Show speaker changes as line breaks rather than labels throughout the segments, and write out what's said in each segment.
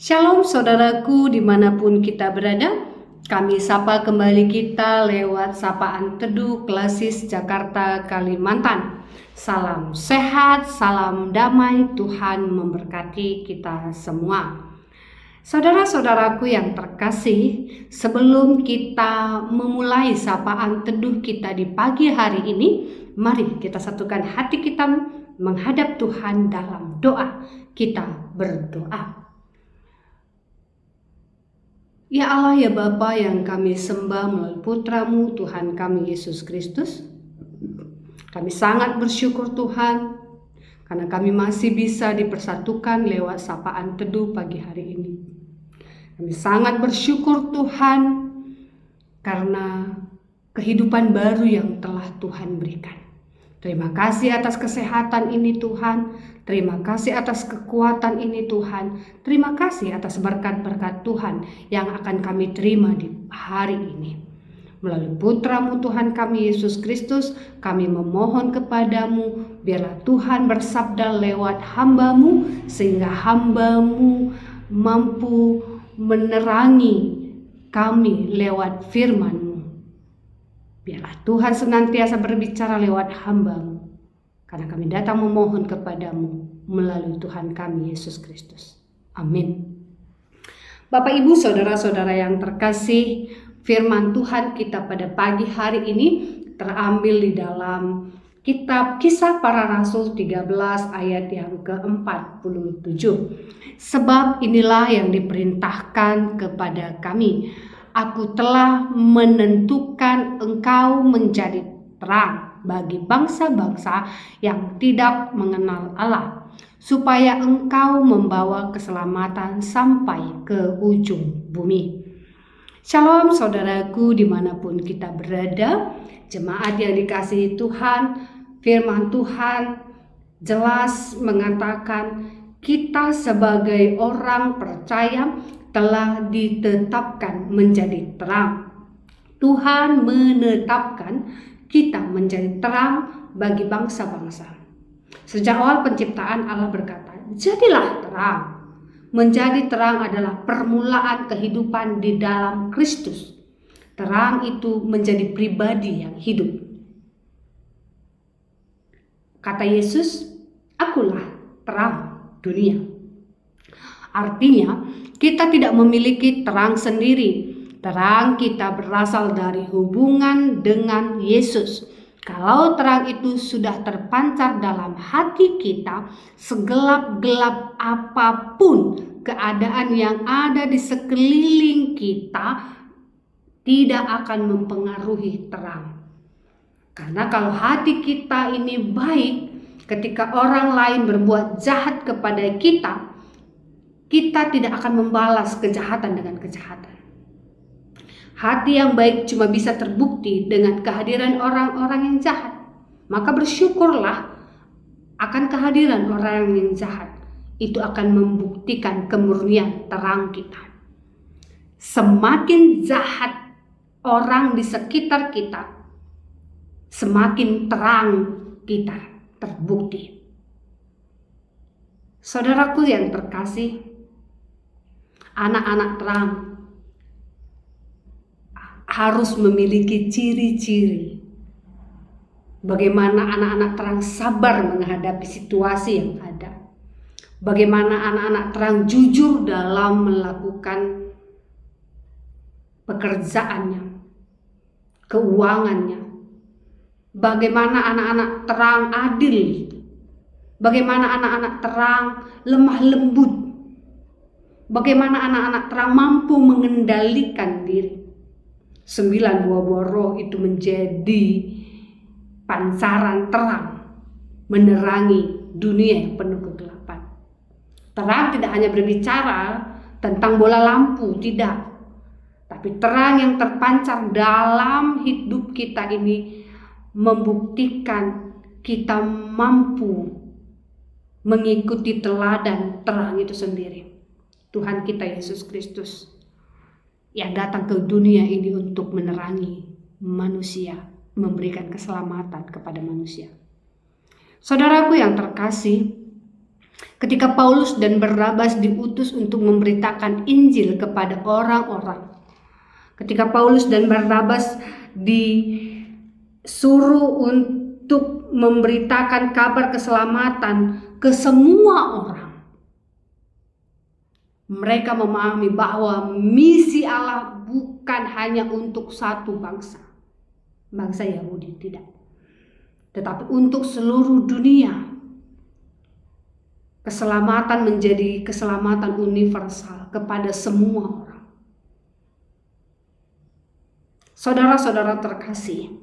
Shalom saudaraku dimanapun kita berada, kami sapa kembali kita lewat sapaan teduh Klasis Jakarta Kalimantan. Salam sehat, salam damai, Tuhan memberkati kita semua. Saudara-saudaraku yang terkasih, sebelum kita memulai sapaan teduh kita di pagi hari ini, mari kita satukan hati kita menghadap Tuhan dalam doa. Kita berdoa. Ya Allah, ya Bapa yang kami sembah melalui Putra-Mu Tuhan kami Yesus Kristus, kami sangat bersyukur Tuhan karena kami masih bisa dipersatukan lewat sapaan teduh pagi hari ini. Kami sangat bersyukur Tuhan karena kehidupan baru yang telah Tuhan berikan. Terima kasih atas kesehatan ini Tuhan, terima kasih atas kekuatan ini Tuhan, terima kasih atas berkat-berkat Tuhan yang akan kami terima di hari ini. Melalui Putra-Mu Tuhan kami Yesus Kristus, kami memohon kepadamu, biarlah Tuhan bersabda lewat hamba-Mu, sehingga hamba-Mu mampu menerangi kami lewat firman-Mu. Biarlah Tuhan senantiasa berbicara lewat hamba-Mu, karena kami datang memohon kepadamu melalui Tuhan kami Yesus Kristus. Amin. Bapak Ibu saudara-saudara yang terkasih, firman Tuhan kita pada pagi hari ini terambil di dalam kitab Kisah Para Rasul 13 ayat yang ke-47. Sebab inilah yang diperintahkan kepada kami, aku telah menentukan engkau menjadi terang bagi bangsa-bangsa yang tidak mengenal Allah, supaya engkau membawa keselamatan sampai ke ujung bumi. Shalom saudaraku dimanapun kita berada, jemaat yang dikasihi Tuhan, firman Tuhan jelas mengatakan kita sebagai orang percaya telah ditetapkan menjadi terang. Tuhan menetapkan kita menjadi terang bagi bangsa-bangsa. Sejak awal penciptaan Allah berkata, jadilah terang. Menjadi terang adalah permulaan kehidupan di dalam Kristus. Terang itu menjadi pribadi yang hidup. Kata Yesus, akulah terang dunia. Artinya, kita tidak memiliki terang sendiri. Terang kita berasal dari hubungan dengan Yesus. Kalau terang itu sudah terpancar dalam hati kita, segelap-gelap apapun keadaan yang ada di sekeliling kita tidak akan mempengaruhi terang. Karena kalau hati kita ini baik, ketika orang lain berbuat jahat kepada kita tidak akan membalas kejahatan dengan kejahatan. Hati yang baik cuma bisa terbukti dengan kehadiran orang-orang yang jahat. Maka bersyukurlah akan kehadiran orang yang jahat. Itu akan membuktikan kemurnian terang kita. Semakin jahat orang di sekitar kita, semakin terang kita terbukti. Saudaraku yang terkasih, anak-anak terang harus memiliki ciri-ciri bagaimana anak-anak terang sabar menghadapi situasi yang ada. Bagaimana anak-anak terang jujur dalam melakukan pekerjaannya, keuangannya. Bagaimana anak-anak terang adil. Bagaimana anak-anak terang lemah lembut. Bagaimana anak-anak terang mampu mengendalikan diri. 9 buah roh itu menjadi pancaran terang menerangi dunia yang penuh kegelapan. Terang tidak hanya berbicara tentang bola lampu, tidak. Tapi terang yang terpancar dalam hidup kita ini membuktikan kita mampu mengikuti teladan terang itu sendiri. Tuhan kita Yesus Kristus yang datang ke dunia ini untuk menerangi manusia, memberikan keselamatan kepada manusia. Saudaraku yang terkasih, ketika Paulus dan Barnabas diutus untuk memberitakan Injil kepada orang-orang, ketika Paulus dan Barnabas disuruh untuk memberitakan kabar keselamatan ke semua orang, mereka memahami bahwa misi Allah bukan hanya untuk satu bangsa Yahudi, tidak, tetapi untuk seluruh dunia. Keselamatan menjadi keselamatan universal kepada semua orang. Saudara-saudara terkasih,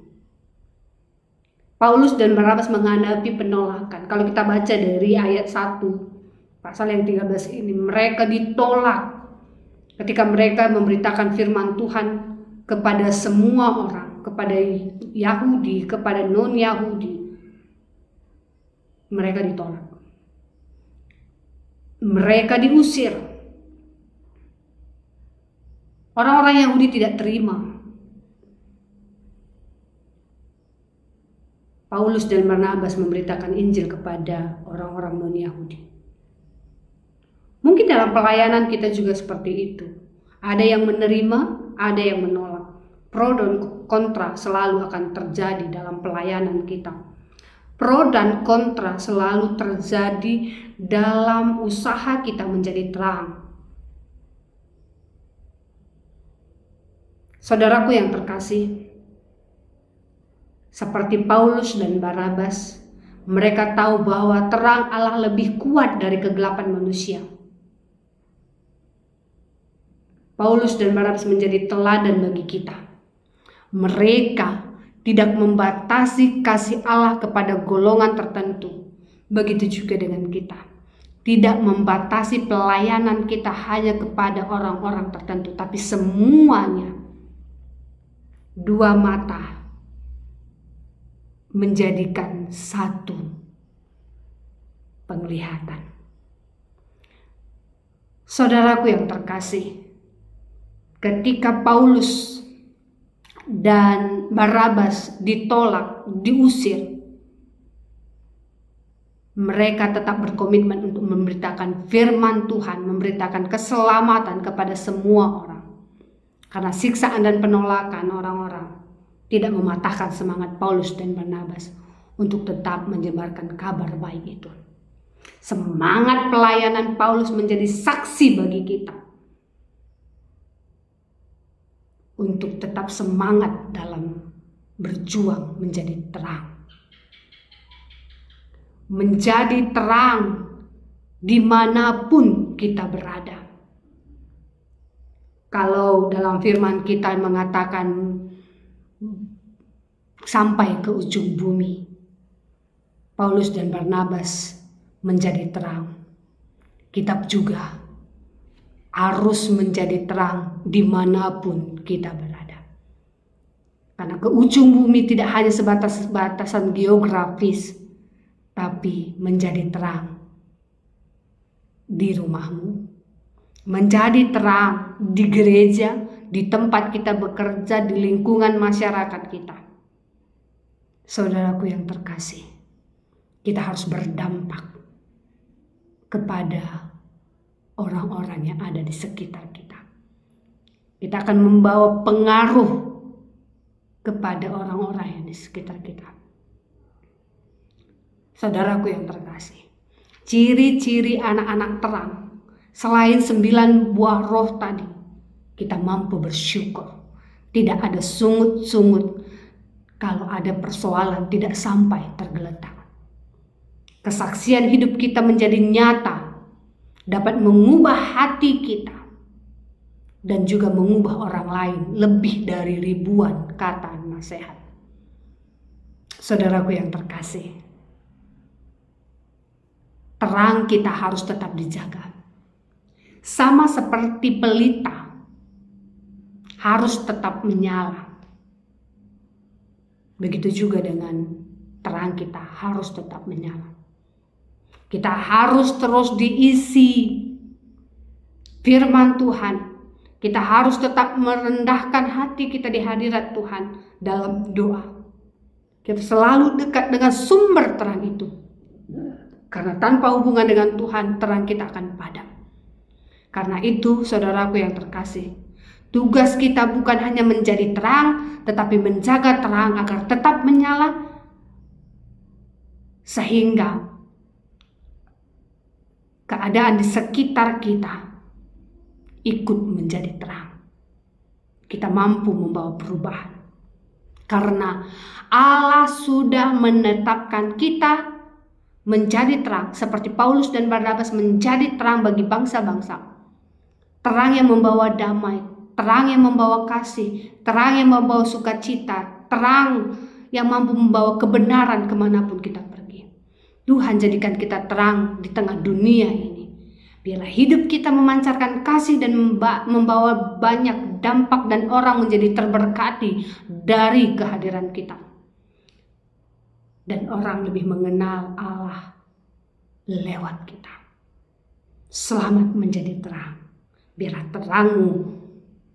Paulus dan Barnabas menghadapi penolakan. Kalau kita baca dari ayat 1 pasal yang 13 ini, mereka ditolak ketika mereka memberitakan firman Tuhan kepada semua orang, kepada Yahudi, kepada non-Yahudi. Mereka ditolak. Mereka diusir. Orang-orang Yahudi tidak terima. Paulus dan Barnabas memberitakan Injil kepada orang-orang non-Yahudi. Mungkin dalam pelayanan kita juga seperti itu. Ada yang menerima, ada yang menolak. Pro dan kontra selalu akan terjadi dalam pelayanan kita. Pro dan kontra selalu terjadi dalam usaha kita menjadi terang. Saudaraku yang terkasih, seperti Paulus dan Barnabas, mereka tahu bahwa terang Allah lebih kuat dari kegelapan manusia. Paulus dan Barnabas menjadi teladan bagi kita. Mereka tidak membatasi kasih Allah kepada golongan tertentu. Begitu juga dengan kita. Tidak membatasi pelayanan kita hanya kepada orang-orang tertentu, tapi semuanya. Dua mata menjadikan satu penglihatan. Saudaraku yang terkasih, ketika Paulus dan Barnabas ditolak, diusir, mereka tetap berkomitmen untuk memberitakan firman Tuhan, memberitakan keselamatan kepada semua orang. Karena siksaan dan penolakan orang-orang tidak mematahkan semangat Paulus dan Barnabas untuk tetap menyebarkan kabar baik itu. Semangat pelayanan Paulus menjadi saksi bagi kita untuk tetap semangat dalam berjuang menjadi terang. Menjadi terang dimanapun kita berada. Kalau dalam firman kita mengatakan sampai ke ujung bumi, Paulus dan Barnabas menjadi terang. Kita juga harus menjadi terang dimanapun kita berada. Karena ke ujung bumi tidak hanya sebatas batasan geografis, tapi menjadi terang di rumahmu, menjadi terang di gereja, di tempat kita bekerja, di lingkungan masyarakat kita. Saudaraku yang terkasih, kita harus berdampak kepada orang-orang yang ada di sekitar kita. Kita akan membawa pengaruh kepada orang-orang yang di sekitar kita. Saudaraku yang terkasih, ciri-ciri anak-anak terang selain 9 buah roh tadi, kita mampu bersyukur. Tidak ada sungut-sungut. Kalau ada persoalan tidak sampai tergeletak. Kesaksian hidup kita menjadi nyata, dapat mengubah hati kita dan juga mengubah orang lain lebih dari ribuan kata nasihat. Saudaraku yang terkasih, terang kita harus tetap dijaga. Sama seperti pelita harus tetap menyala. Begitu juga dengan terang kita harus tetap menyala. Kita harus terus diisi firman Tuhan. Kita harus tetap merendahkan hati kita di hadirat Tuhan dalam doa. Kita selalu dekat dengan sumber terang itu. Karena tanpa hubungan dengan Tuhan, terang kita akan padam. Karena itu, saudaraku yang terkasih, tugas kita bukan hanya menjadi terang, tetapi menjaga terang agar tetap menyala, sehingga keadaan di sekitar kita ikut menjadi terang. Kita mampu membawa perubahan. Karena Allah sudah menetapkan kita menjadi terang. Seperti Paulus dan Barnabas menjadi terang bagi bangsa-bangsa. Terang yang membawa damai. Terang yang membawa kasih. Terang yang membawa sukacita. Terang yang mampu membawa kebenaran kemanapun kita pergi. Tuhan jadikan kita terang di tengah dunia ini. Biarlah hidup kita memancarkan kasih dan membawa banyak dampak dan orang menjadi terberkati dari kehadiran kita. Dan orang lebih mengenal Allah lewat kita. Selamat menjadi terang. Biarlah terangmu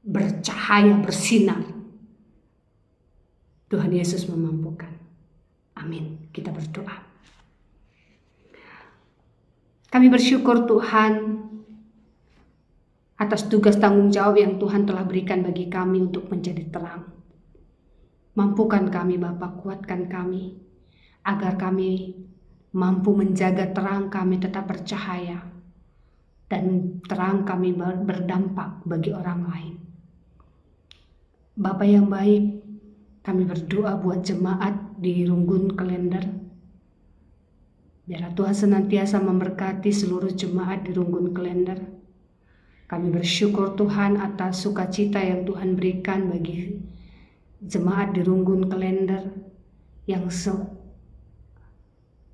bercahaya, bersinar. Tuhan Yesus memampukan. Amin. Kita berdoa. Kami bersyukur Tuhan atas tugas tanggung jawab yang Tuhan telah berikan bagi kami untuk menjadi terang. Mampukan kami Bapa, kuatkan kami, agar kami mampu menjaga terang kami tetap bercahaya, dan terang kami berdampak bagi orang lain. Bapa yang baik, kami berdoa buat jemaat di Runggun Klender. Biarlah Tuhan senantiasa memberkati seluruh jemaat di Runggun Klender. Kami bersyukur Tuhan atas sukacita yang Tuhan berikan bagi jemaat di Runggun Klender yang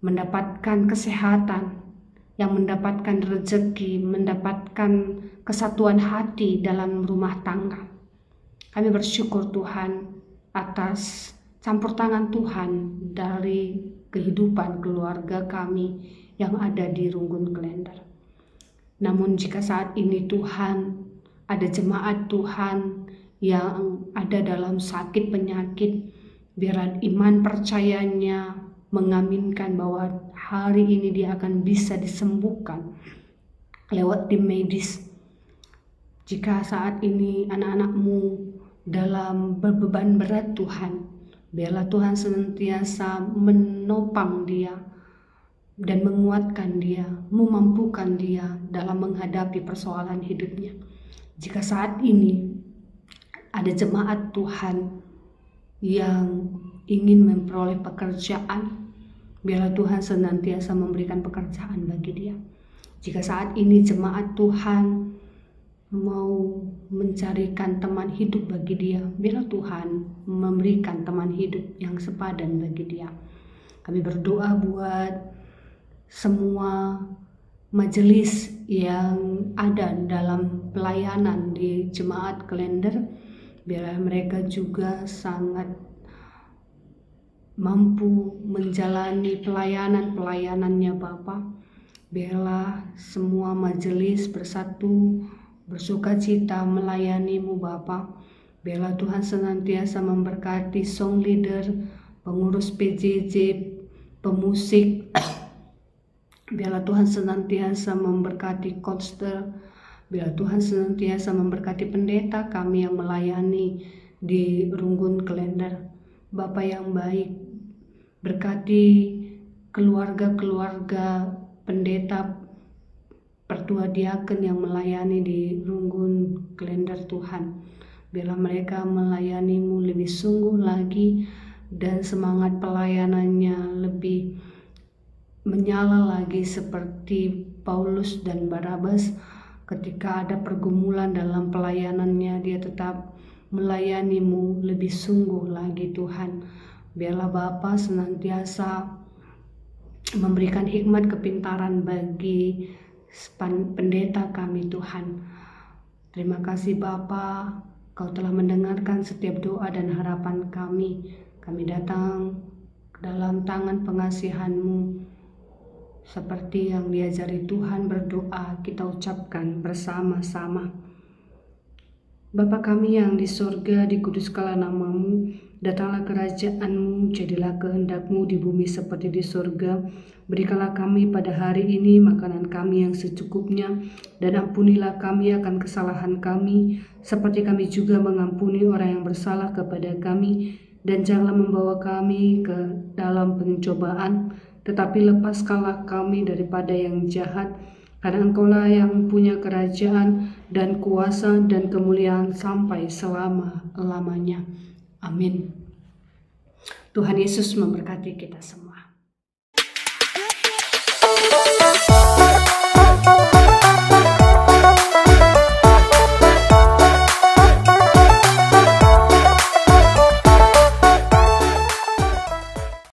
mendapatkan kesehatan, yang mendapatkan rezeki, mendapatkan kesatuan hati dalam rumah tangga. Kami bersyukur Tuhan atas campur tangan Tuhan dari kehidupan keluarga kami yang ada di Runggun Klender. Namun jika saat ini Tuhan, ada jemaat Tuhan yang ada dalam sakit penyakit, biar iman percayanya mengaminkan bahwa hari ini dia akan bisa disembuhkan lewat tim medis. Jika saat ini anak-anakmu dalam beban berat Tuhan, biarlah Tuhan senantiasa menopang dia dan menguatkan dia, memampukan dia dalam menghadapi persoalan hidupnya. Jika saat ini ada jemaat Tuhan yang ingin memperoleh pekerjaan, biarlah Tuhan senantiasa memberikan pekerjaan bagi dia. Jika saat ini jemaat Tuhan mau mencarikan teman hidup bagi dia, biarlah Tuhan memberikan teman hidup yang sepadan bagi dia. Kami berdoa buat semua majelis yang ada dalam pelayanan di Jemaat Klender, biarlah mereka juga sangat mampu menjalani pelayanan-pelayanannya Bapa. Biarlah semua majelis bersatu bersuka cita melayani-Mu Bapa. Biarlah Tuhan senantiasa memberkati song leader, pengurus PJJ, pemusik. Biarlah Tuhan senantiasa memberkati koster. Biarlah Tuhan senantiasa memberkati pendeta kami yang melayani di Runggun Klender. Bapa yang baik, berkati keluarga-keluarga pendeta pertua diaken yang melayani di Runggun Klender Tuhan. Biarlah mereka melayani-Mu lebih sungguh lagi dan semangat pelayanannya lebih menyala lagi seperti Paulus dan Barnabas. Ketika ada pergumulan dalam pelayanannya, dia tetap melayani-Mu lebih sungguh lagi Tuhan. Biarlah Bapa senantiasa memberikan hikmat kepintaran bagi pendeta kami Tuhan. Terima kasih Bapa, Kau telah mendengarkan setiap doa dan harapan kami. Kami datang dalam tangan pengasihan-Mu. Seperti yang diajari Tuhan berdoa, kita ucapkan bersama-sama. Bapa kami yang di sorga, dikuduskanlah nama-Mu, datanglah kerajaan-Mu, jadilah kehendak-Mu di bumi seperti di sorga. Berikanlah kami pada hari ini makanan kami yang secukupnya, dan ampunilah kami akan kesalahan kami, seperti kami juga mengampuni orang yang bersalah kepada kami. Dan janganlah membawa kami ke dalam pencobaan, tetapi lepaskanlah kami daripada yang jahat, karena Engkau-lah yang punya kerajaan dan kuasa dan kemuliaan sampai selama-lamanya. Amin. Tuhan Yesus memberkati kita semua.